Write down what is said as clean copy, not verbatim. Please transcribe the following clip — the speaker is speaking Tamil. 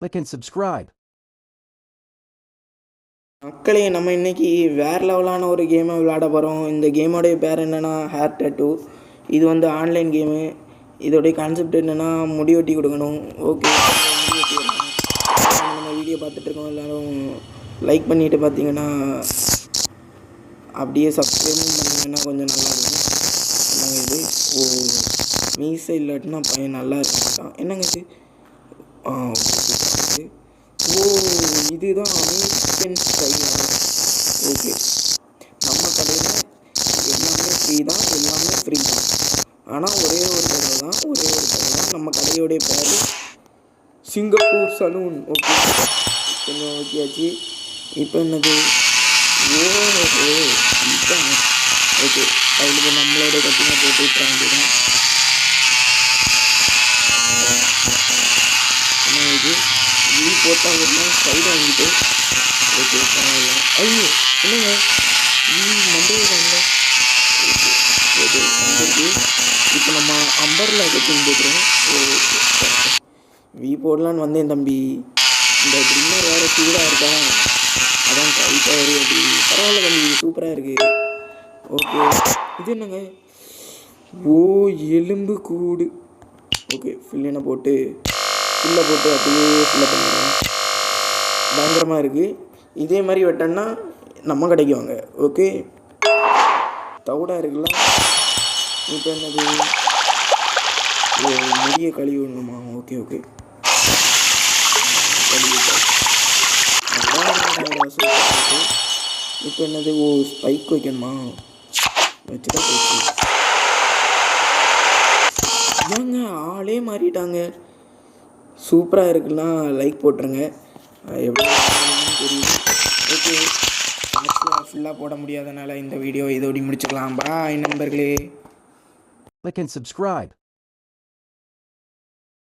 Click and subscribe. மக்களே நம்ம இன்னைக்கு வேறு லெவலான ஒரு கேமை விளையாட போகிறோம். இந்த கேமோடைய பேர் என்னென்னா ஹேர் டேட்டூ. இது வந்து ஆன்லைன் கேமு. இதோடைய கான்செப்ட் என்னென்னா முடி வெட்டி கொடுக்கணும். ஓகே, முடி வெட்டி கொடுக்கணும். நம்ம வீடியோ பார்த்துட்ருக்கோம். எல்லோரும் லைக் பண்ணிவிட்டு பார்த்தீங்கன்னா அப்படியே சப்ஸ்கிரைபும் பண்ணிங்கன்னா கொஞ்சம் நல்லாயிருக்கும். என்னங்க இது? ஓ, மீசை இல்லாட்டினா பையன் நல்லா இருக்கான். என்னங்க இது? ஓ, இதுதான் அமெரிக்கன் ஸ்டைலா? ஓகே, நம்ம கடையில் எல்லாமே ஃப்ரீ தான், எல்லாமே ஃப்ரீ தான். ஆனால் ஒரே ஒரு கடை தான். நம்ம கடையோடைய பேர் சிங்கப்பூர் சலூன். ஓகே, கொஞ்சம் ஓகேயாச்சு. இப்போ என்னது? ஓ, இதுதான். ஓகே, அவளுக்கு நம்மளோட கட்டிங்க போட்டு வேண்டியதான். என்ன இது? இது போட்டால் ஒரு நாள் சைடு வாங்கிட்டு. ஓகே, பரவாயில்ல. ஐயோ, என்னங்க மண்டே. ஓகே, ஓகே வந்துருக்கு. இப்போ நம்ம அம்பர்லா கட்டின்னு போய்க்கிறோம். ஓகே, போடலான்னு வந்தேன் தம்பி. இந்த ட்ரிம்மர் வேறு சூடாக இருக்கா, அதான் கைட்டாக வரும். அப்படி பரவாயில்ல தம்பி, சூப்பராக இருக்குது. ஓகே, இது என்னங்க? ஓ, எலும்பு கூடு. ஓகே, ஃபில்லினை போட்டு அப்படியே ஃபில்லப் பண்ணிடுவோம். பயங்கரமாக இருக்குது. இதே மாதிரி வெட்டோன்னா நம்ம கடைக்கு வாங்க. ஓகே, தவிடாக இருக்குல்ல. இப்போ என்னது? ஓ, முடிய கழுவி விடணுமா? ஓகே, இப்போ என்னது? ஓ, ஸ்பைக் வைக்கணுமா? வச்சுதான் போச்சு. ஏங்க ஆளே மாறிட்டாங்க. சூப்பராக இருக்குன்னா லைக் போட்டுருங்க. எப்படி தெரியுது? ஓகே, ஃபுல்லாக போட முடியாதனால இந்த வீடியோ இதோடி முடிச்சுக்கலாம். பாய் நண்பர்களே. Click and subscribe.